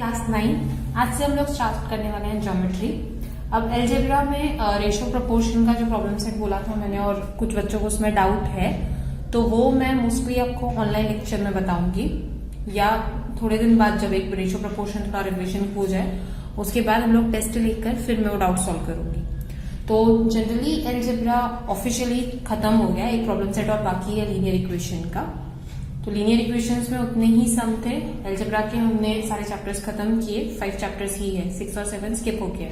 Class 9। आज से हम लोग स्टार्ट करने वाले हैं ज्योमेट्री। अब एलजेब्रा में रेशो प्रोपोर्शन का जो प्रॉब्लम सेट बोला था मैंने और कुछ बच्चों को उसमें डाउट है, तो वो मैं मोस्टली आपको ऑनलाइन लेक्चर में बताऊंगी या थोड़े दिन बाद जब एक रेशो प्रोपोर्शन का रिविजन हो जाए उसके बाद हम लोग टेस्ट लेकर फिर मैं वो डाउट सॉल्व करूंगी। तो जनरली एलजेब्रा ऑफिशियली खत्म हो गया, एक प्रॉब्लम सेट और बाकी है लीनियर इक्वेशन का। तो लीनियर इक्वेशंस में उतने ही सम थे, एलजेब्रा के हमने सारे चैप्टर्स खत्म किए, 5 चैप्टर्स ही है, 6 और 7 स्किप हो गया।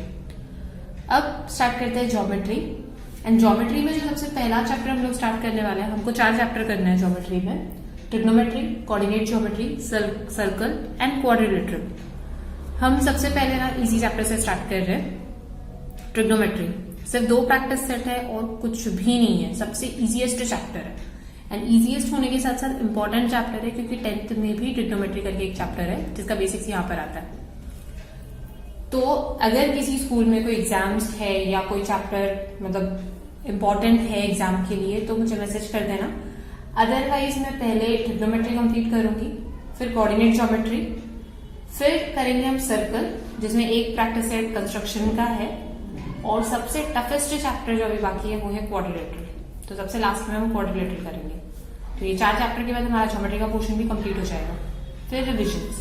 अब स्टार्ट करते हैं ज्योमेट्री। एंड ज्योमेट्री में जो सबसे पहला चैप्टर हम लोग स्टार्ट करने वाले हैं, हमको 4 चैप्टर करना है ज्योमेट्री में, trigonometry, coordinate geometry, circle and quadrilateral. हम सबसे पहले ना इजी चैप्टर से स्टार्ट कर रहे हैं। ट्रिग्नोमेट्री सिर्फ 2 प्रैक्टिस सेट है और कुछ भी नहीं है, सबसे इजीएस्ट चैप्टर है एंड इजीएस्ट होने के साथ साथ इंपॉर्टेंट चैप्टर है क्योंकि 10th में भी ट्रिग्नोमेट्री करके एक चैप्टर है जिसका बेसिक्स यहाँ पर आता है। तो अगर किसी स्कूल में कोई एग्जाम्स है या कोई चैप्टर मतलब इंपॉर्टेंट है एग्जाम के लिए तो मुझे मैसेज कर देना, अदरवाइज मैं पहले ट्रिग्नोमेट्री कंप्लीट करूंगी, फिर कोऑर्डिनेट ज्योमेट्री, फिर करेंगे हम सर्कल जिसमें एक प्रैक्टिस सेट कंस्ट्रक्शन का है और सबसे टफेस्ट चैप्टर जो अभी बाकी है वो है क्वाड्रिलेटरल। तो सबसे लास्ट में हम क्वाड्रिलेटरल करेंगे। तो ये 4 चैप्टर के बाद हमारा ज्योमेट्री का पोर्शन भी कंप्लीट हो जाएगा, फिर रिविजन्स।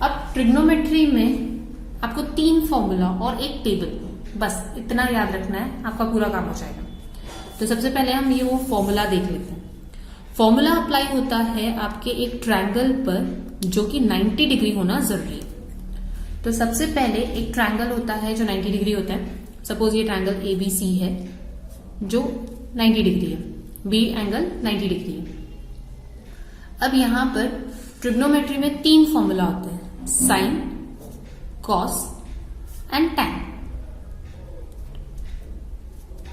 अब ट्रिग्नोमेट्री में आपको 3 फॉर्मूला और एक टेबल, बस इतना याद रखना है, आपका पूरा काम हो जाएगा। तो सबसे पहले हम ये वो फॉर्मूला देख लेते हैं। फॉर्मूला अप्लाई होता है आपके एक ट्रायंगल पर जो कि 90 डिग्री होना जरूरी है। तो सबसे पहले एक ट्रायंगल होता है जो 90 डिग्री होता है। सपोज ये ट्रायंगल ABC है जो 90 डिग्री है, बी एंगल 90 डिग्री है। अब यहां पर ट्रिग्नोमेट्री में 3 फॉर्मूला होते हैं, sine, cos and tan.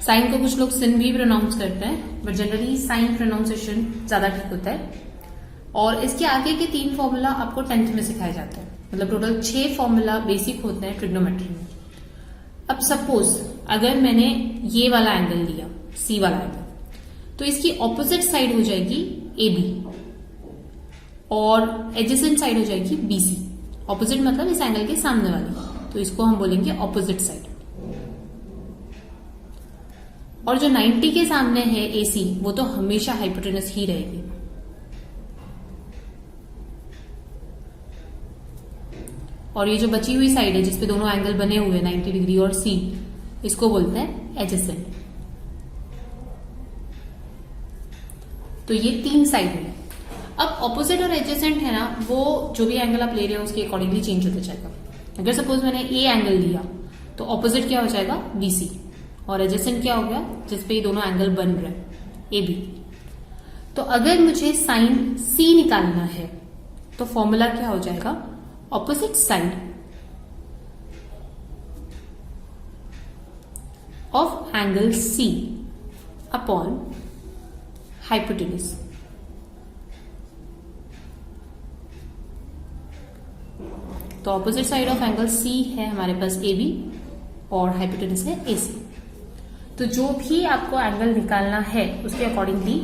Sine को कुछ लोग सिन भी प्रोनाउंस करते हैं बट जनरली साइन प्रोनाउंसिएशन ज्यादा ठीक होता है। और इसके आगे के 3 फॉर्मूला आपको 10th में सिखाए जाते हैं, मतलब टोटल 6 फॉर्मूला बेसिक होते हैं ट्रिग्नोमेट्री में। अब सपोज अगर मैंने ये वाला एंगल लिया, सी वाला एंगल, तो इसकी ऑपोजिट साइड हो जाएगी AB और एडजेसेंट साइड हो जाएगी BC। ऑपोजिट मतलब इस एंगल के सामने वाली, तो इसको हम बोलेंगे ऑपोजिट साइड। और जो 90 के सामने है AC, वो तो हमेशा हाइपोटेनस ही रहेगी। और ये जो बची हुई साइड है जिसपे दोनों एंगल बने हुए हैं 90 डिग्री और C, इसको बोलते हैं एडजेसेंट। तो ये 3 साइड है। अब ऑपोजिट और एडजेसेंट है ना, वो जो भी एंगल आप ले रहे हो उसके अकॉर्डिंगली चेंज होता जाएगा। अगर सपोज मैंने ए एंगल लिया तो ऑपोजिट क्या हो जाएगा BC और एडजेसेंट क्या हो गया जिसपे ये दोनों एंगल बन रहे हैं AB। तो अगर मुझे साइन C निकालना है तो फॉर्मूला क्या हो जाएगा, opposite side of angle C upon hypotenuse. तो opposite side of angle C है हमारे पास AB और हाइपोटेनस है AC। तो जो भी आपको एंगल निकालना है उसके अकॉर्डिंगली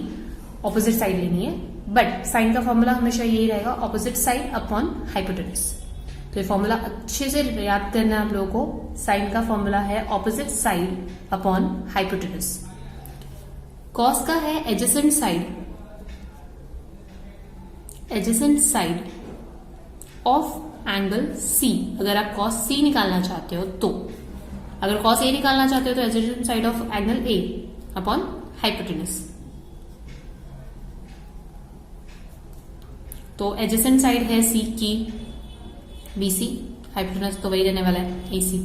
ऑपोजिट साइड लेनी है, बट साइन का फॉर्मूला हमेशा यही रहेगा, ऑपोजिट साइड अपॉन हाइपोटेनस। तो ये फॉर्मूला अच्छे से याद करना है आप लोगों को। साइन का फॉर्मूला है opposite side upon hypotenuse. Cos का है adjacent side of angle C। अगर आप कॉस C निकालना चाहते हो तो, अगर कॉस A निकालना चाहते हो तो adjacent side of angle A upon hypotenuse. तो एडजेसेंट साइड है C की BC, हाइपोटेनस तो वही रहने वाला है AC।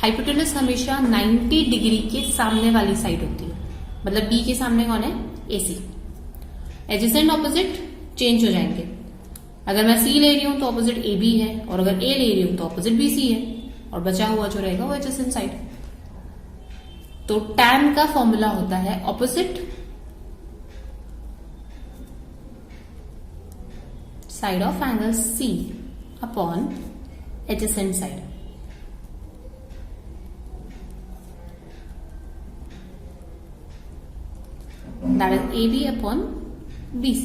हाइपोटेनस हमेशा 90 डिग्री के सामने वाली साइड होती है, मतलब B के सामने कौन है, AC। एडजेसेंट ऑपोजिट चेंज हो जाएंगे। अगर मैं C ले रही हूं तो ऑपोजिट AB है और अगर A ले रही हूं तो ऑपोजिट BC है और बचा हुआ जो रहेगा वो एडजेसेंट साइड। तो tan का फॉर्मूला होता है opposite side of angle C upon adjacent side. That is AB upon BC।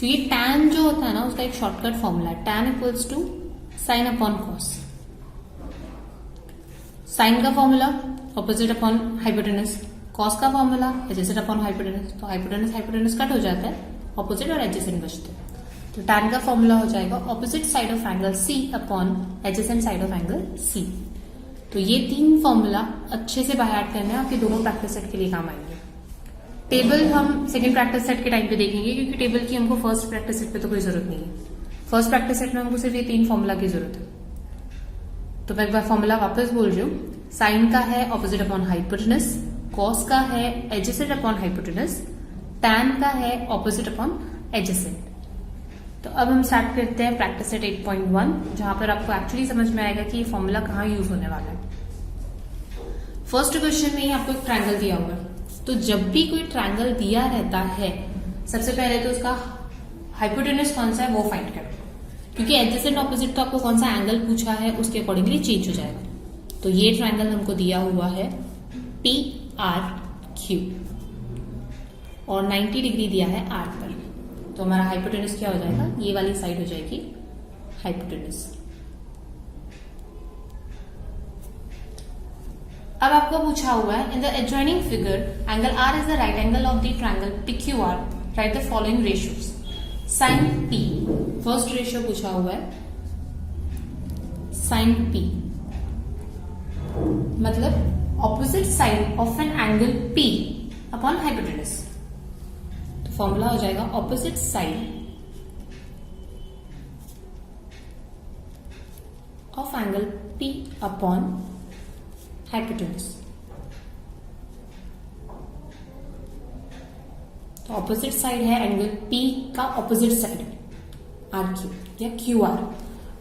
क्योंकि tan जो होता है ना उसका एक शॉर्टकट फॉर्मूला है, tan equals to sine upon cos. Sine का formula opposite upon hypotenuse, cos का फॉर्मूला एडजेसेंट अपॉन हाइपोटेनस। तो हाइपोटेनस हाइपोटेनस कट हो जाता है, ऑपोजिट और एडजेसेंट बचते हैं। तो tan का फॉर्मूला हो जाएगा opposite side of angle C upon adjacent side of angle C। तो ये 3 फॉर्मूला अच्छे से बाय हार्ट करने हैं, आपके दोनों प्रैक्टिस सेट के लिए काम आएंगे। टेबल हम सेकंड प्रैक्टिस सेट के टाइम पे देखेंगे, क्योंकि टेबल की हमको फर्स्ट प्रैक्टिस सेट पे तो कोई जरूरत नहीं है। फर्स्ट प्रैक्टिस सेट में हमको सिर्फ ये 3 फॉर्मूला की जरूरत है। तो मैं एक बार फॉर्मूला वापस बोल रही हूँ। साइन का है ऑपोजिट अपॉन हाइपोटेनस, कॉस का है एडजेसेंट अपॉन हाइपोटेनस, टैन का है ऑपोजिट अपॉन एडजेसेंट। तो अब हम स्टार्ट करते हैं प्रैक्टिस सेट 8.1, जहां पर आपको एक्चुअली समझ में आएगा कि ये फॉर्मूला कहाँ यूज होने वाला है। फर्स्ट क्वेश्चन में ही आपको एक ट्रायंगल दिया होगा। तो जब भी कोई ट्रायंगल दिया रहता है, सबसे पहले तो उसका हाइपोटेनस कौन सा है वो फाइंड करो, क्योंकि एडजेसेंट ऑपोजिट तो आपको कौन सा एंगल पूछा है उसके अकॉर्डिंगली चेंज हो जाएगा। तो ये ट्रायंगल हमको दिया हुआ है PRQ और 90 डिग्री दिया है R पर। तो हमारा हाइपोटेनस क्या हो जाएगा, ये वाली साइड हो जाएगी हाइपोटेनस। अब आपको पूछा हुआ है in the adjoining figure angle R is the right angle of the triangle PQR, write the following ratios. Sine P, first ratio पूछा हुआ है साइन P, मतलब opposite side of an angle P upon hypotenuse. तो formula हो जाएगा opposite side of angle P upon hypotenuse. तो opposite side है angle P का ऑपोजिट साइड RQ या QR।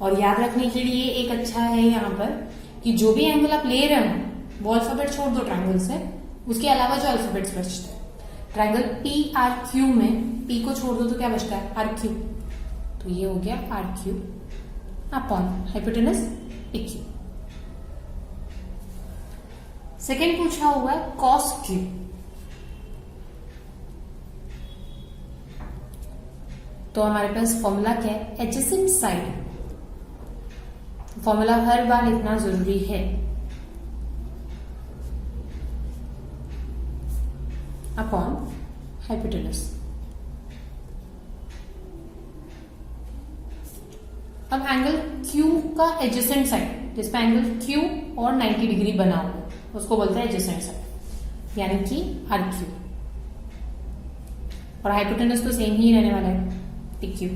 और याद रखने के लिए एक अच्छा है यहाँ पर कि जो भी एंगल आप ले रहे हो वो अल्फाबेट छोड़ दो ट्रायंगल से, उसके अलावा जो अल्फाबेट्स बचते हैं। ट्रायंगल PRQ में P को छोड़ दो तो क्या बचता है RQ, तो ये हो गया RQ upon hypotenuse PQ। Second पूछा हुआ है cos Q। तो हमारे पास फॉर्मूला क्या है, एडजेसेंट साइड। फॉर्मूला हर बार लिखना जरूरी है। Upon hypotenuse. अब एंगल Q का एडजेसेंट साइड, जिसपे एंगल Q और 90 डिग्री बना हुआ है, उसको बोलते हैं एडजेसेंट साइड, यानी कि RQ। और हाइपोटेनस तो सेम ही रहने वाला है PQ।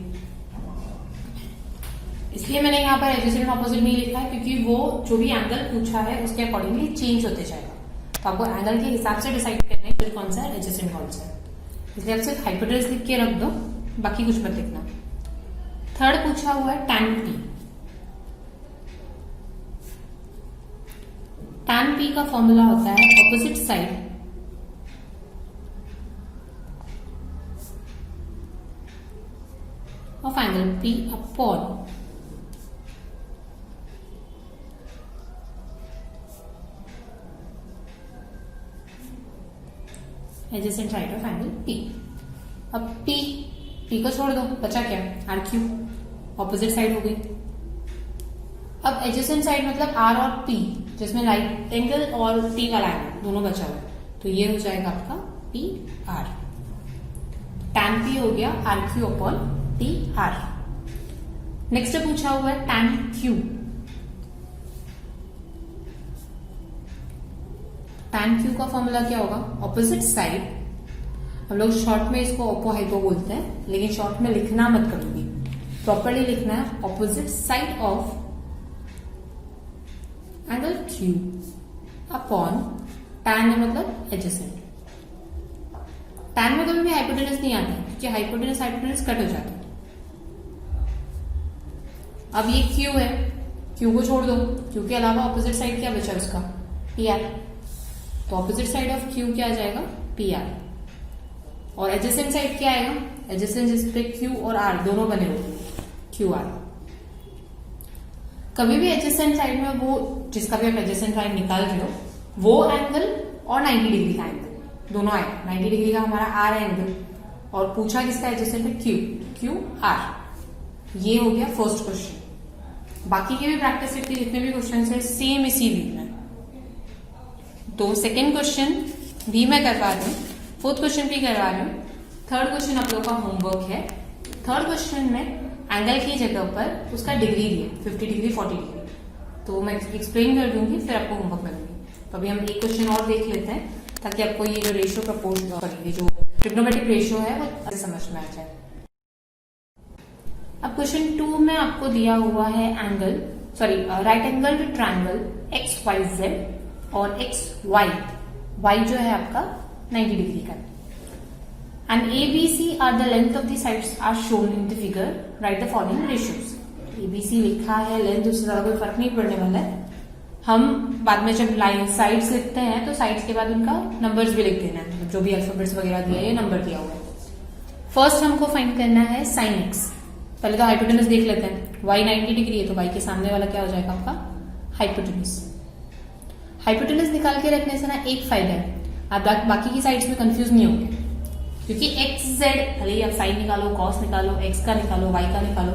इसलिए मैंने यहाँ पर एडजेसेंट ऑपोजिट नहीं लिखा है, क्योंकि वो जो भी एंगल पूछा है उसके अकॉर्डिंगली चेंज होते जाएगा। तो आपको एंगल के हिसाब से डिसाइड करना है फिर कौन सा है एडजेसेंट कौन सा है। इसलिए आप सिर्फ हाइपोटेनस लिख के रख दो, बाकी कुछ मत लिखना। थर्ड पूछा हुआ है tan P। tan P का फॉर्मूला होता है opposite side of angle P upon adjacent side of angle P। अब P को छोड़ दो, बचा क्या RQ, ऑपोजिट साइड हो गई। अब एडजेसेंट साइड मतलब R और P, जिसमें राइट एंगल और T वाला एंगल दोनों बचा हुआ है, तो ये हो जाएगा आपका PR। tan P हो गया RQ अपॉन PR। नेक्स्ट पूछा हुआ है tan Q। tan Q का फॉर्मूला क्या होगा, ऑपोजिट साइड, हम लोग शॉर्ट में इसको ओपो हाइपो बोलते हैं, लेकिन शॉर्ट में लिखना मत करूंगी, प्रॉपरली लिखना है opposite side of angle Q upon tan है मतलब एडजेसेंट। tan में कभी भी हाइपोटेनस नहीं आता, क्योंकि हाइपोटेनस कट हो जाता है। अब ये Q है, Q को छोड़ दो, Q के अलावा ऑपोजिट साइड क्या बचा उसका PR। तो ऑपोजिट साइड ऑफ Q क्या आ जाएगा PR। और एडजेसेंट साइड क्या आएगा, एडजेसेंट जिसपे Q और R दोनों बने हुए QR। कभी भी एडजेसेंट साइड में वो जिसका भी आप एडजेसेंट साइड निकाल रहे हो वो एंगल और 90 डिग्री का एंगल दोनों आएगा। 90 डिग्री का हमारा R एंगल और पूछा किसका एडजेसेंट है, क्यू, क्यू आर। ये हो गया फर्स्ट क्वेश्चन। बाकी के भी प्रैक्टिस सेट के जितने भी क्वेश्चन है सेम इसी वे में। तो सेकेंड क्वेश्चन भी मैं करवा रही हूँ, फोर्थ क्वेश्चन भी करवा रही हूँ। थर्ड क्वेश्चन आप लोगों का होमवर्क है। थर्ड क्वेश्चन में एंगल की जगह पर उसका डिग्री दिए 50 डिग्री 40 डिग्री, तो मैं एक्सप्लेन कर दूंगी, फिर आपको होमवर्क करूंगी। तो अभी हम एक क्वेश्चन और देख लेते हैं ताकि आपको ये जो रेशियो प्रपोर्शन, ये जो ट्रिग्नोमेट्रिक रेशियो है वो अच्छे समझ में आ जाए। अब क्वेश्चन 2 में आपको दिया हुआ है angle, sorry right angle triangle X Y Z और एक्स वाई, वाई जो है आपका 90 डिग्री का। And A B C are the length of the sides are shown in the figure, write the following ratios. ABC लिखा है, length उससे ज्यादा कोई फर्क नहीं पड़ने वाला है। हम बाद में जब लाइन साइड्स लिखते हैं तो साइड्स के बाद उनका नंबर्स भी लिख देना है, जो भी अल्फाबेट्स वगैरह दिया है, ये नंबर दिया हुआ है। फर्स्ट हमको फाइंड करना है साइन एक्स। पहले तो हाइपोटेनस देख लेते हैं। वाई 90 डिग्री है तो वाई के सामने वाला क्या हो जाएगा आपका, हाइपोटेनस। हाइपोटेनस निकाल के रखने से ना एक फायदा है, आप बाकी की साइड्स में कंफ्यूज नहीं होंगे, क्योंकि एक्स जेड भले ही आप साइन निकालो, कॉस निकालो, एक्स का निकालो, वाई का निकालो,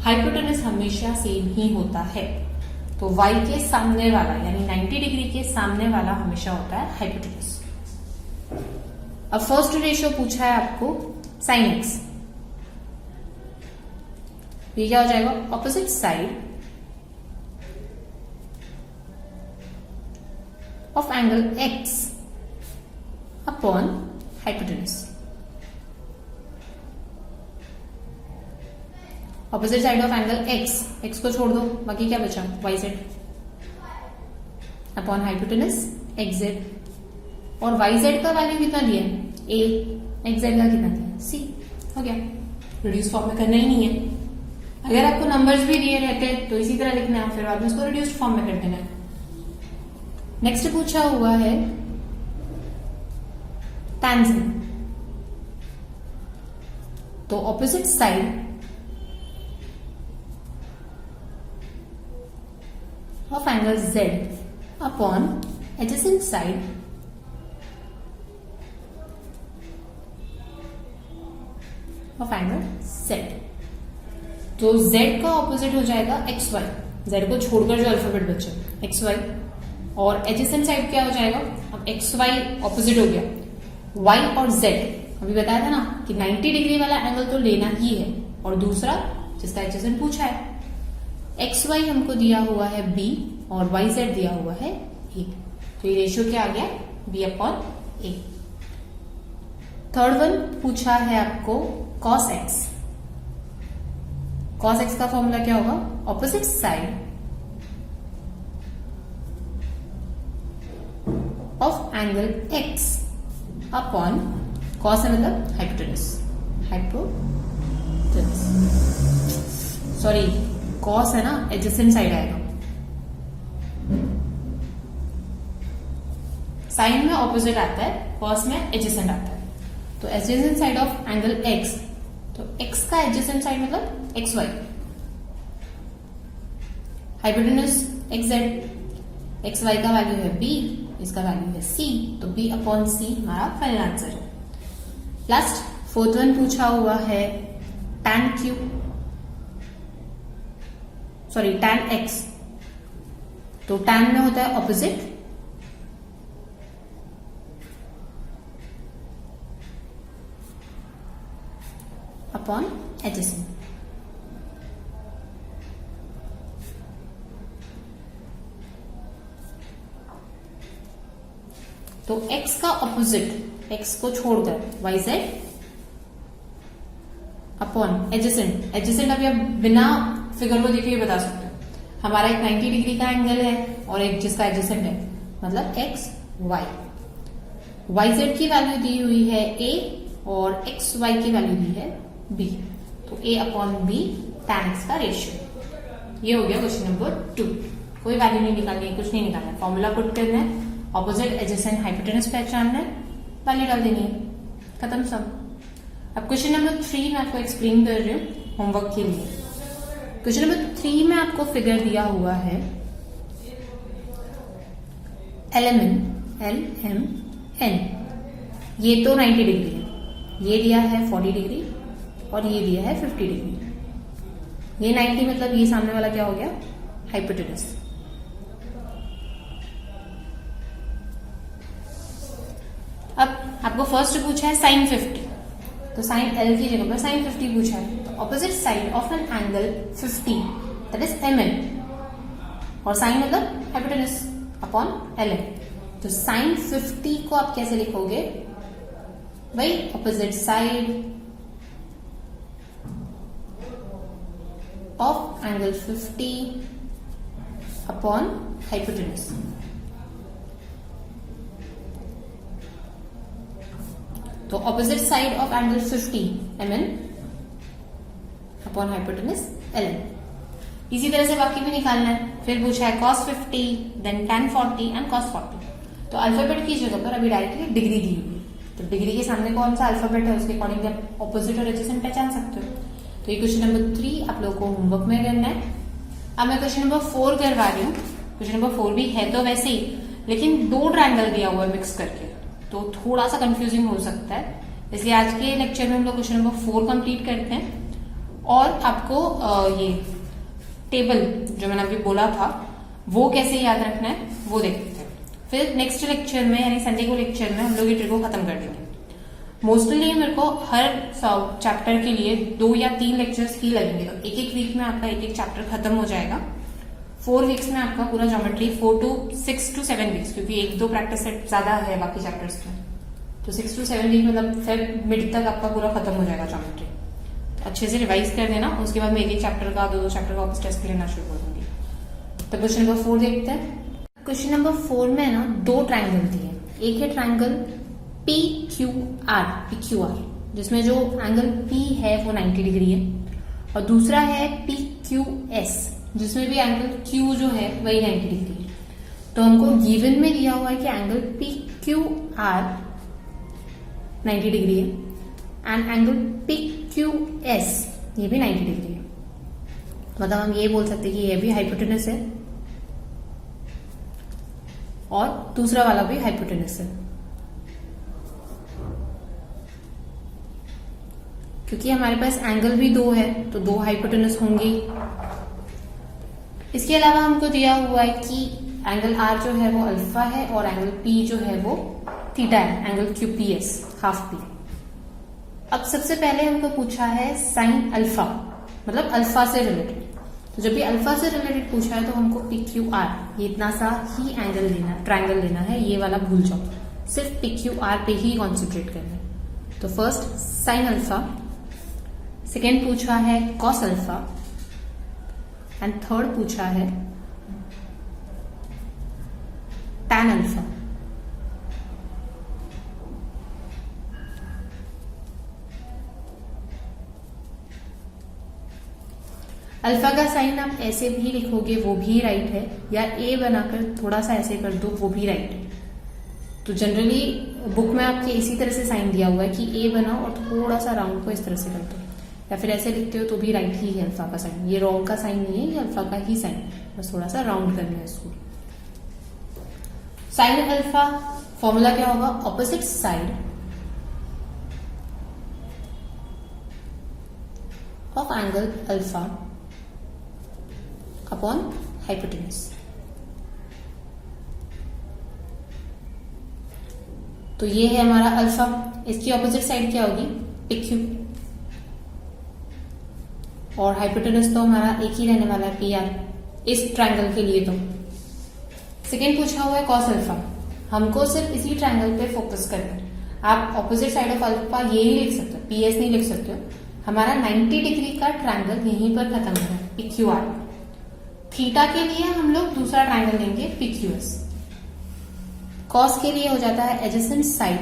हाइपोटेनस हमेशा सेम ही होता है। तो y के सामने वाला यानी 90 डिग्री के सामने वाला हमेशा होता है हाइपोटेनस। अब फर्स्ट रेशियो पूछा है आपको साइन एक्स, ये क्या हो जाएगा, opposite side of angle x upon hypotenuse. Opposite side of angle x को छोड़ दो, बाकी क्या बचा, Y Z upon hypotenuse X Z. और वाई जेड का वैल्यू कितना दिया है, a, एक्स जेड का कितना दिया, c। हो गया, रिड्यूस फॉर्म में करना ही नहीं है। अगर आपको नंबर्स भी दिए रहते तो इसी तरह लिखना है, फिर बाद में उसको रिड्यूस्ड फॉर्म में कर देना है। नेक्स्ट पूछा हुआ है टैंजेंट। तो opposite side of angle Z upon adjacent side of angle Z। तो Z का ऑपोजिट हो जाएगा XY, Z को छोड़कर जो अल्फाबेट बचे XY, और एडजेसेंट साइड क्या हो जाएगा, अब XY ऑपोजिट हो गया, Y और Z। अभी बताया था ना कि 90 डिग्री वाला एंगल तो लेना ही है, और दूसरा जिसका एडजेसेंट पूछा है, एक्स वाई हमको दिया हुआ है b और वाई जेड दिया हुआ है a। तो ये रेशियो क्या आ गया, b upon a। Third one पूछा है आपको cos x। cos x का फॉर्मूला क्या होगा, opposite side of angle x upon cos है मतलब हाइपोटेनस, सॉरी कॉस है ना, एडजेसेंट साइड आएगा। साइन में ऑपोजिट आता है, कॉस में एडजेसेंट आता है। तो adjacent side of angle x, तो x का एडजेसेंट साइड मतलब xy, हाइपोटेनस xz, xy का वैल्यू है b, इसका वैल्यू है c, तो b अपॉन c हमारा फाइनल आंसर है। लास्ट फोर्थ वन पूछा हुआ है tan q, sorry tan x। तो tan में होता है ऑपोजिट, अपॉन एडजेसेंट। तो x का ऑपोजिट, x को छोड़कर y Z upon adjacent. Adjacent अभी आप बिना फिगर को देखे बता सकते हो। हमारा एक 90 डिग्री का एंगल है और एक जिसका एडजेसेंट है, मतलब एक्स वाई। वाई जेड की वैल्यू दी हुई है a और एक्स वाई की वैल्यू दी है b। तो a upon b tan x का रेशियो। ये हो गया क्वेश्चन नंबर 2। कोई वैल्यू नहीं निकालनी है, कुछ नहीं निकालना है, फॉर्मूला पुट करना है, ऑपोजिट एडजेसेंट हाइपोटेनस पहचानना है, वैल्यू डाल देनी है, खत्म सब। अब क्वेश्चन नंबर 3 मैं आपको एक्सप्लेन कर रही हूँ होमवर्क के लिए। क्वेश्चन नंबर 3 में आपको फिगर दिया हुआ है LMN, ये तो 90 डिग्री है, ये दिया है 40 डिग्री और ये दिया है 50 डिग्री। ये 90 मतलब ये सामने वाला क्या हो गया, हाइपोटेनस। अब आपको फर्स्ट पूछा है साइन 50, तो साइन एल की जगह पर साइन 50 पूछा है। तो opposite side of an angle 50 that is mn, और साइन मतलब हाइपोटेनस अपॉन ln। तो साइन 50 को आप कैसे लिखोगे भाई, opposite side of angle 50 upon hypotenuse. तो opposite side of angle 50 mn upon hypotenuse ln। इसी तरह से बाकी भी निकालना है। फिर पूछा है cos 50 then tan 40 and cos 40। तो अल्फाबेट की जगह पर अभी डायरेक्टली डिग्री दी हुई है, तो डिग्री के सामने कौन सा अल्फाबेट है उसके अकॉर्डिंग आप ऑपोजिट और एडजेसेंट पहचान सकते हो। तो ये क्वेश्चन नंबर 3 आप लोगों को होमवर्क में करना है। अब मैं क्वेश्चन नंबर 4 करवा रही हूँ। क्वेश्चन नंबर 4 भी है तो वैसे ही, लेकिन 2 ट्रायंगल दिया हुआ है मिक्स करके, तो थोड़ा सा कंफ्यूजिंग हो सकता है। इसलिए आज के लेक्चर में हम लोग क्वेश्चन नंबर 4 कंप्लीट करते हैं और आपको ये टेबल जो मैंने अभी बोला था वो कैसे याद रखना है वो देखते हैं। फिर नेक्स्ट लेक्चर में यानी संडे को लेक्चर में हम लोग ये ट्रिक को खत्म कर देंगे। मोस्टली मेरे को हर चैप्टर के लिए 2 या 3 लेक्चर्स ही लगेंगे, तो एक वीक में आपका एक चैप्टर खत्म हो जाएगा। 4 वीक्स में आपका पूरा ज्योमेट्री 6 to 7 वीक्स, क्योंकि 1-2 प्रैक्टिस सेट ज्यादा है बाकी चैप्टर्स में, तो 6 to 7 वीक मतलब फिर मिड तक आपका पूरा खत्म हो जाएगा ज्योमेट्री। तो अच्छे से रिवाइज कर देना, उसके बाद मैं एक चैप्टर का 2-2 चैप्टर का वापस टेस्ट लेना शुरू कर दूंगी। तो क्वेश्चन नंबर 4 देखते हैं। क्वेश्चन नंबर 4 में ना 2 ट्राइंगल दिए। एक है ट्राइंगल PQR, जिसमें जो एंगल P है वो 90 डिग्री है, और दूसरा है PQS, जिसमें भी एंगल Q जो है वही 90 डिग्री है। तो हमको गिवन में दिया हुआ है कि एंगल PQR 90 डिग्री है एंड एंगल PQS ये भी 90 डिग्री है। मतलब हम ये बोल सकते हैं कि ये भी हाइपोटेनस है और दूसरा वाला भी हाइपोटेनस है, क्योंकि हमारे पास एंगल भी 2 है तो 2 हाइपोटेनस होंगे। इसके अलावा हमको दिया हुआ है कि एंगल R जो है वो अल्फा है और एंगल P जो है वो थीटा है, एंगल QPS हाफ P। अब सबसे पहले हमको पूछा है साइन अल्फा, मतलब अल्फा से रिलेटेड। तो जब भी अल्फा से रिलेटेड पूछा है तो हमको PQR ये इतना सा ही एंगल लेना, ट्राइंगल लेना है, ये वाला भूल जाओ, सिर्फ PQR पे ही कॉन्सेंट्रेट करना है। तो फर्स्ट साइन अल्फा, सेकेंड पूछा है कॉस अल्फा एंड थर्ड पूछा है टैन अल्फा। अल्फा का साइन आप ऐसे भी लिखोगे वो भी राइट है, या ए बनाकर थोड़ा सा ऐसे कर दो वो भी राइट है। तो जनरली बुक में आपके इसी तरह से साइन दिया हुआ है कि ए बनाओ और थोड़ा सा राउंड को इस तरह से कर दो, या फिर ऐसे लिखते हो तो भी राइट ही है अल्फा का साइन। ये रॉन्ग का साइन नहीं है, ये अल्फा का ही साइन है, बस थोड़ा सा राउंड करना है इसको। साइन अल्फा फॉर्मूला क्या होगा, opposite side of angle alpha upon hypotenuse. तो ये है हमारा अल्फा, इसकी ऑपोजिट साइड क्या होगी PQ, और हाइपोटेनस तो हमारा एक ही रहने वाला है PR इस ट्रायंगल के लिए। तो सेकेंड पूछा हुआ है कॉस अल्फा, हमको सिर्फ इसी ट्रायंगल पे फोकस करना है। आप ऑपोजिट साइड ऑफ अल्फा ये नहीं लिख सकते, PS नहीं लिख सकते हो। हमारा 90 डिग्री का ट्रायंगल यहीं पर खत्म हो रहा है PQR। थीटा के लिए हम लोग दूसरा ट्रायंगल लेंगे PQS। कॉस के लिए हो जाता है adjacent side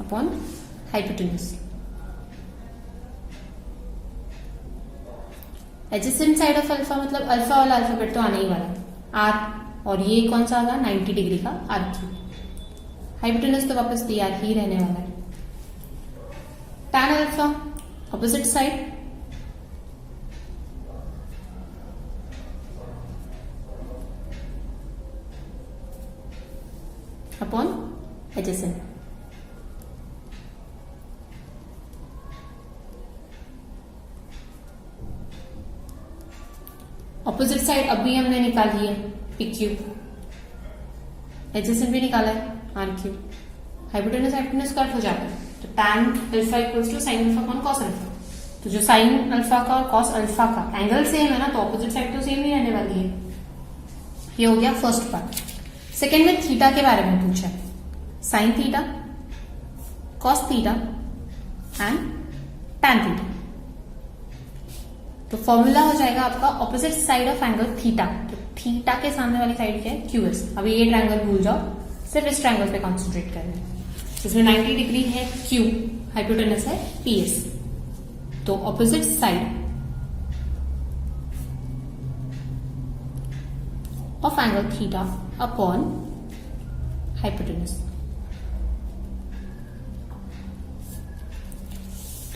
upon hypotenuse. Adjacent side of alpha मतलब अल्फा वाला अल्फाबेट तो आने ही वाला है R, और ये कौन सा होगा 90 डिग्री का RQ। हाइपोटेनस तो वापस PR ही रहने वाला है। Tan alpha opposite side upon adjacent. Opposite side अब भी हमने निकाली है पी क्यू, एडजेसेंट भी निकाला है R Q, hypotenuse hypotenuse cut हो जाता है, तो tan alpha equals to sine alpha upon cos alpha. तो जो साइन अल्फा का और कॉस अल्फा का एंगल सेम है ना, तो ऑपोजिट साइड तो सेम ही रहने वाली है। ये हो गया फर्स्ट पार्ट। सेकेंड में थीटा के बारे में पूछा है, sine theta, cos theta and tan theta. तो फॉर्मूला हो जाएगा आपका opposite side of angle theta. तो थीटा के सामने वाली साइड क्या है, क्यूएस। अभी ये ट्रायंगल भूल जाओ, सिर्फ इस ट्रायंगल पे कॉन्सेंट्रेट करना है। इसमें 90 डिग्री है क्यू, हाइपोटेनस है पीएस। तो opposite side of angle theta upon hypotenuse.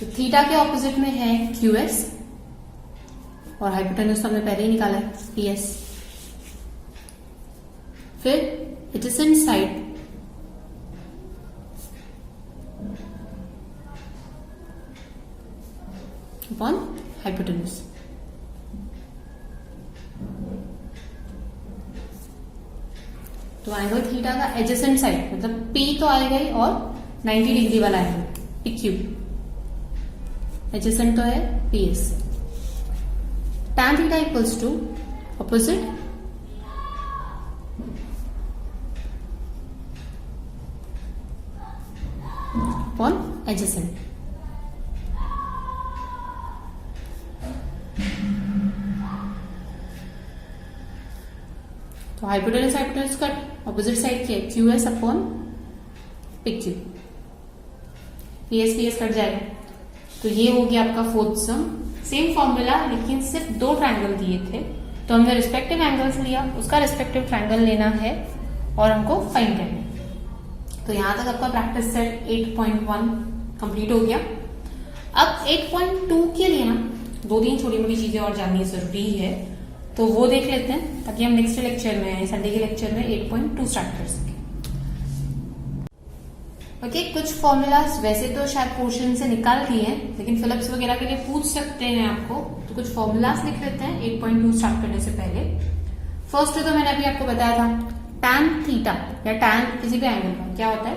तो थीटा के ऑपोजिट में है क्यूएस और हाइपोटेनस तो हमने पहले ही निकाला है पीएस। फिर एडजेसेंट साइड अपॉन हाइपोटेनस। तो एंगल थीटा का एडजेसेंट साइड मतलब पी तो आएगा ही और 90 डिग्री वाला एंगल पी क्यू, एडजेसेंट तो है PS. tan theta equals to opposite upon adjacent। तो hypotenuse hypotenuse cut, opposite side क्या है QS upon PQ, PS cut जाएगा। तो ये हो गया आपका फोर्थ सम। सेम फॉर्मूला, लेकिन सिर्फ दो ट्रायंगल दिए थे, तो हमने रिस्पेक्टिव एंगल्स लिया, उसका रिस्पेक्टिव ट्रायंगल लेना है और हमको फाइंड करना है। तो यहां तक आपका प्रैक्टिस सेट 8.1 कंप्लीट हो गया। अब 8.2 के लिए ना 2-3 छोटी मोटी चीजें और जाननी जरूरी है, तो वो देख लेते हैं ताकि हम नेक्स्ट लेक्चर में, संडे के लेक्चर में 8.2 स्टार्ट कर सकें। ओके, कुछ फॉर्मूलाज वैसे तो शायद पोर्शन से निकाल लिए हैं, लेकिन फिलिप्स वगैरह के लिए पूछ सकते हैं आपको, तो कुछ फॉर्मूलाज लिख लेते हैं 8.2 स्टार्ट करने से पहले। फर्स्ट तो मैंने अभी आपको बताया था tan थीटा या tan किसी भी एंगल का क्या होता है,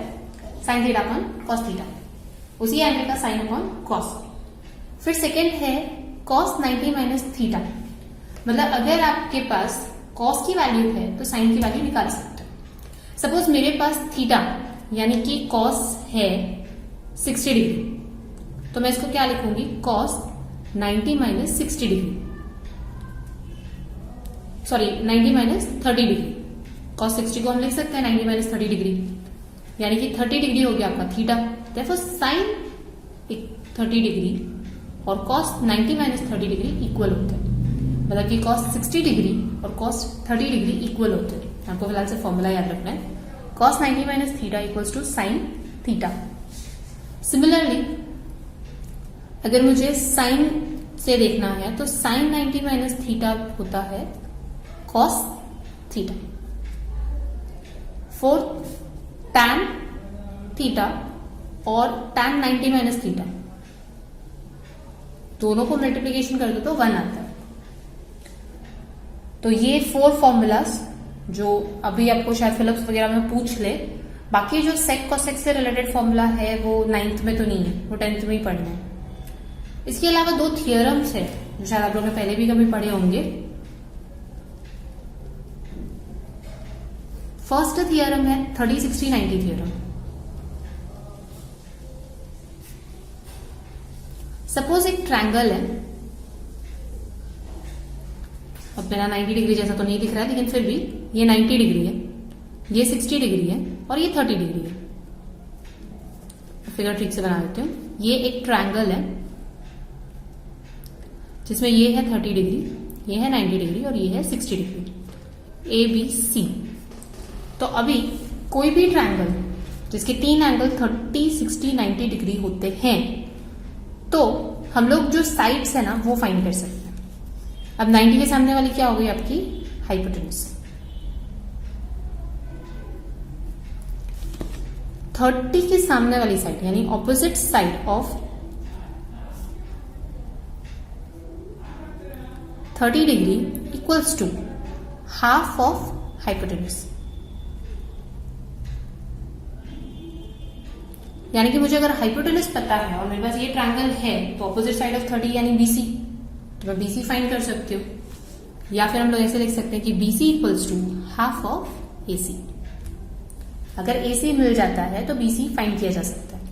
sine theta upon cos theta, उसी एंगल का साइन अपॉन कॉस। फिर सेकेंड है cos 90 माइनस थीटा, मतलब अगर आपके पास cos की वैल्यू है तो साइन की वैल्यू निकाल सकते हैं। सपोज मेरे पास थीटा यानी कि cos है 60 डिग्री, तो मैं इसको क्या लिखूंगी, cos 90 minus 60 degree, sorry 90 minus 30 degree. cos 60 को हम लिख सकते हैं 90 माइनस 30 डिग्री, यानी कि 30 डिग्री हो गया आपका थीटा। देखो साइन 30 डिग्री और cos 90 माइनस 30 डिग्री इक्वल होते हैं, मतलब कि cos 60 डिग्री और cos 30 डिग्री इक्वल होते हैं। आपको फिलहाल से फॉर्मूला याद रखना है, cos 90 minus theta equals to sine theta. Similarly अगर मुझे साइन से देखना है तो साइन 90 माइनस थीटा होता है cos theta. Fourth tan theta और tan 90 माइनस थीटा, दोनों को मल्टीप्लीकेशन कर दो तो 1 आता है। तो ये 4 फॉर्मूलाज जो अभी आपको शायद फिलिप्स वगैरह में पूछ ले, बाकी जो सेक कोसेक से रिलेटेड फॉर्मूला है वो 9th में तो नहीं है, वो 10th में ही पढ़ना है। इसके अलावा 2 थियरम्स है जो शायद आप लोगों ने पहले भी कभी पढ़े होंगे। फर्स्ट थियरम है 30-60-90 थियरम। सपोज एक ट्रायंगल है, अब मेरा 90 डिग्री जैसा तो नहीं दिख रहा है, लेकिन फिर भी ये 90 डिग्री है, ये 60 डिग्री है और ये 30 डिग्री है। फिगर ठीक से बना देती हूं। ये एक ट्रायंगल है जिसमें ये है 30 डिग्री, ये है 90 डिग्री और ये है 60 डिग्री, ABC। तो अभी कोई भी ट्रायंगल जिसके 3 एंगल 30, 60, 90 डिग्री होते हैं, तो हम लोग जो साइड्स है ना वो फाइंड कर सकते हैं। अब 90 के सामने वाली क्या हो गई आपकी, हाइपोटेनस। 30 के सामने वाली साइड यानी opposite side of 30 degree equals to half of hypotenuse. यानी कि मुझे अगर हाइपोटेन्यूज पता है और मेरे पास ये ट्रायंगल है तो ऑपोजिट साइड ऑफ 30 यानी बीसी, तो मैं बीसी फाइंड कर सकती हूँ। या फिर हम लोग ऐसे लिख सकते हैं कि BC equals to half of AC. अगर एसी मिल जाता है तो बीसी फाइंड किया जा सकता है।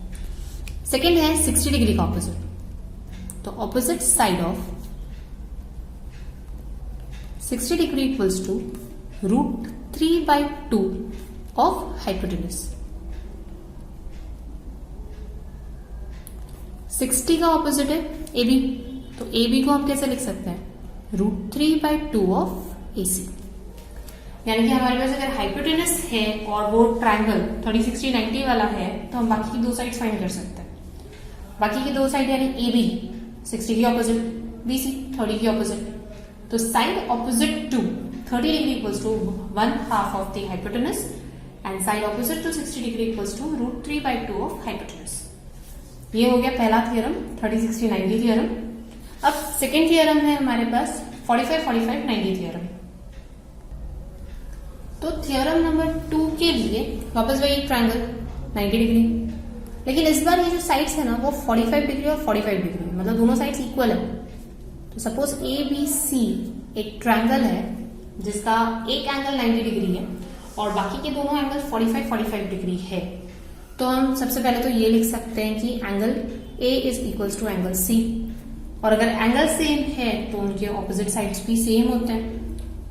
सेकेंड है 60 डिग्री का ऑपोजिट, तो opposite side of 60 degree equals to √3/2 of hypotenuse. 60 का ऑपोजिट है AB, तो AB को हम कैसे लिख सकते हैं? √3/2 ऑफ AC। यानी कि हमारे पास अगर हाइपोटेनस है और वो ट्रायंगल 30, 60, 90 वाला है तो हम बाकी की दो साइड फाइंड कर सकते हैं। बाकी की दो साइड यानी AB 60 की ऑपोजिट, BC 30 की ऑपोजिट, तो side opposite to 30 degree equals to 1/2 of the hypotenuse and side opposite to 60 degree equals to √3/2 of hypotenuse. ये हो गया पहला थियरम 30, 60, 90 थियरम। अब सेकेंड थियरम है हमारे पास 45, 45, 90 थियरम। तो थियरम नंबर 2 के लिए वापस वही एक ट्रायंगल 90 डिग्री, लेकिन इस बार ये जो साइड्स है ना वो 45 डिग्री और 45 डिग्री है, मतलब दोनों साइड्स इक्वल है। तो सपोज ABC एक ट्रायंगल है जिसका एक एंगल 90 डिग्री है और बाकी के दोनों एंगल 45, 45 डिग्री है। तो हम सबसे पहले तो ये लिख सकते हैं कि angle A is equals to angle C, और अगर एंगल सेम है तो उनके ऑपोजिट साइड्स भी सेम होते हैं।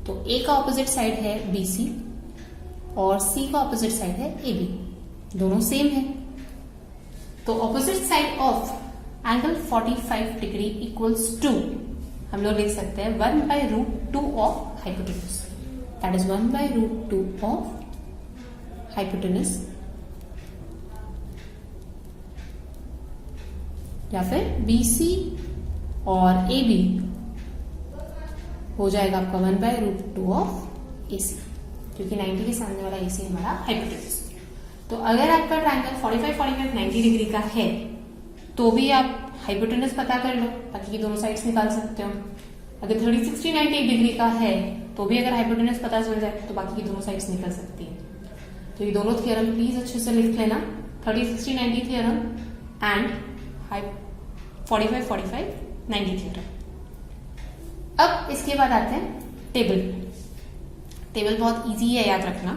तो A का ऑपोजिट साइड है BC और C का ऑपोजिट साइड है AB, दोनों सेम है। तो opposite side of angle 45 degree equals to हम लोग लिख सकते हैं 1/√2 of hypotenuse, that is 1/√2 of hypotenuse, या फिर BC और AB हो जाएगा आपका 1/√2 ऑफ AC, क्योंकि 90 के सामने वाला AC हमारा हाइपोटेन्यूज। तो अगर आपका ट्रायंगल 45, 45, 90 डिग्री का है तो भी आप हाइपोटेन्यूज पता कर लो, बाकी की दोनों साइड्स निकाल सकते हो। अगर 30, 60, 90 डिग्री का है तो भी अगर हाइपोटेन्यूज पता चल जाए तो बाकी की दोनों साइड्स निकल सकती है। तो ये दोनों थियरम प्लीज अच्छे से लिख लेना, 30, 60, 90 थियरम एंड 45, 45, 90 थियरम। अब इसके बाद आते हैं टेबल। टेबल बहुत इजी है याद रखना।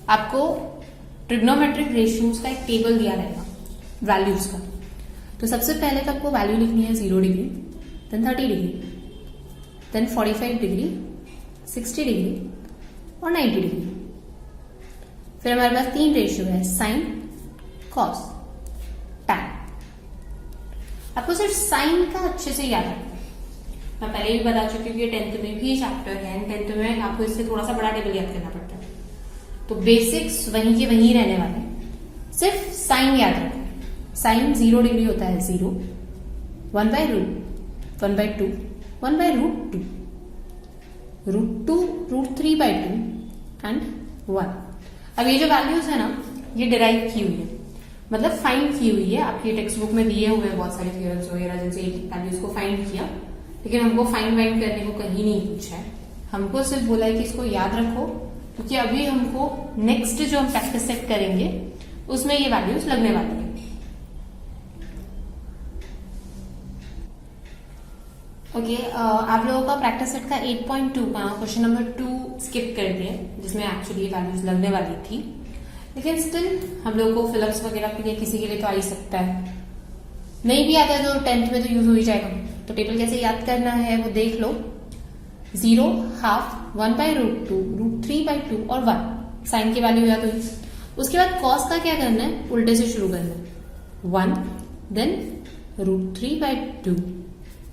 आपको ट्रिग्नोमेट्रिक रेशियोज का एक टेबल दिया रहेगा वैल्यूज का। तो सबसे पहले तो आपको वैल्यू लिखनी है 0 degree, then 30 degree, then 45 degree, 60 degree और 90 डिग्री। फिर हमारे पास 3 रेशियो है, साइन, कॉस, टैन। आपको सिर्फ साइन का अच्छे से याद रखना है। मैं पहले भी बता चुकी हूँ कि 10th में भी चैप्टर है, 10th में आपको इससे थोड़ा सा बड़ा टेबल याद करना पड़ता है। तो बेसिक्स वहीं के वहीं रहने वाले हैं, सिर्फ साइन याद रखना। साइन 0 डिग्री होता है 0, 1/√2, 1/2, 1/√2, √2, √3/2 एंड 1। अब ये जो वैल्यूज है ना ये डिराइव की हुई है, मतलब फाइंड की हुई है। आपकी टेक्स्ट बुक में दिए हुए हैं बहुत सारे थ्योरम्स वगैरह जिनसे वैल्यूज को फाइंड किया, लेकिन हमको फाइंड वाइंड करने को कहीं नहीं पूछा है। हमको सिर्फ बोला है कि इसको याद रखो, क्योंकि अभी हमको नेक्स्ट जो हम प्रैक्टिस सेट करेंगे उसमें ये वैल्यूज लगने वाली है। ओके, आप लोगों का प्रैक्टिस सेट का 8.2 का क्वेश्चन नंबर 2 स्किप कर दिए, जिसमें एक्चुअली ये वैल्यूज लगने वाली थी, लेकिन स्टिल हम लोगों को फिलअप्स वगैरह के लिए किसी के लिए तो आ ही सकता है। नहीं भी आता है तो 10th में तो यूज हो ही जाएगा। तो टेबल कैसे याद करना है वो देख लो। 0, हाफ, 1/√2, √3/2 और 1 साइन की वैल्यू याद हुई। उसके बाद कॉस का क्या करना है, उल्टे से शुरू करना है। 1 देन √3/2,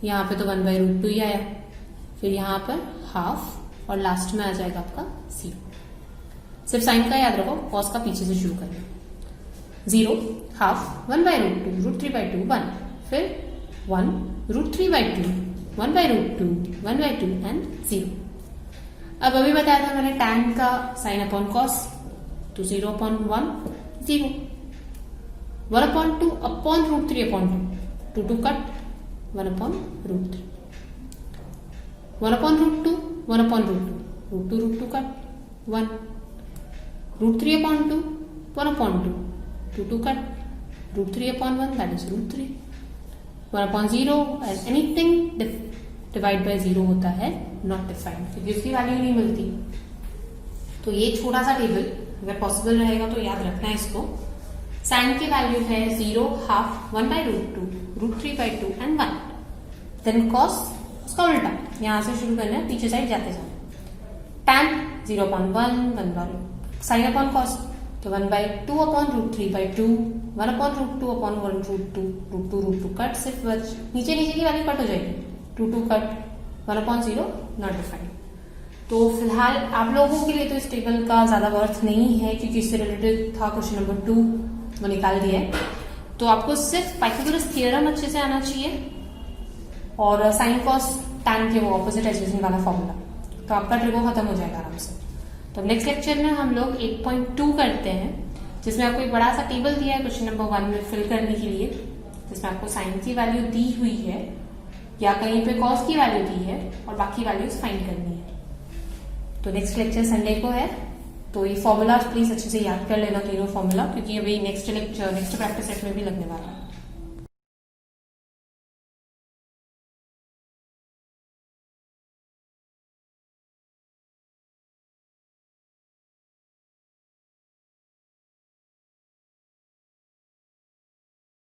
यहाँ पे तो 1/√2 ही आया, फिर यहाँ पर हाफ और लास्ट में आ जाएगा आपका 0। सिर्फ साइन का याद रखो, कॉस का पीछे से शुरू करना। 0, हाफ, 1/√2, √3/2, 1, फिर 1, √3/2, 1/√2, 1/2 एंड 0। अब अभी बताया था मैंने tan का साइन अपॉन कॉस, तो 0/1 0. 1/2 upon root 3 upon 2. 2 cut 1 upon root 3. 1 upon root 2 1 upon root 2. Root 2 root 2 cut 1. Root 3 upon 2 1 upon 2. 2 2 cut root 3 upon 1, that is root 3. 1 upon 0 as anything divide by 0 होता है not defined, क्योंकि उसकी value नहीं मिलती. तो ये छोटा सा टेबल अगर पॉसिबल रहेगा तो याद रखना है इसको. साइन की वैल्यू है 0, half, 1 by root 2, root 3 by 2 and 1. Then cos उसका उल्टा, यहां से शुरू करना है, पीछे साइड जाते जाना. tan 0/1 1 by sign upon cos, तो 1 by 2 upon root 3 by 2, 1 upon root 2 upon 1 root 2, root 2 cut, सिर्फ नीचे नीचे की वैल्यू कट हो जाएगी. 2 2 कट 1 upon 0 नॉट डिफाइंड. तो फिलहाल आप लोगों के लिए तो इस टेबल का ज्यादा वर्थ नहीं है, क्योंकि इससे रिलेटेड था क्वेश्चन नंबर 2, वो निकाल दिया है. तो आपको सिर्फ पाइथागोरस थ्योरम अच्छे से आना चाहिए और साइन कॉस टैन के वो ऑपोजिट एडजेसेंट वाला फॉर्मूला, तो आपका ट्रिको खत्म हो जाएगा आराम से. तो नेक्स्ट लेक्चर में हम लोग 8.2 करते हैं, जिसमें आपको एक बड़ा सा टेबल दिया है क्वेश्चन नंबर 1 में फिल करने के लिए, जिसमें आपको साइन की वैल्यू दी हुई है या कहीं पे कॉस की वैल्यू दी है और बाकी वैल्यूज फाइंड करनी है. तो नेक्स्ट लेक्चर संडे को है, तो ये फॉर्मूला प्लीज अच्छे से याद कर लेना, तीनों फॉर्मूला, क्योंकि अभी नेक्स्ट प्रैक्टिस सेट में भी लगने वाला है.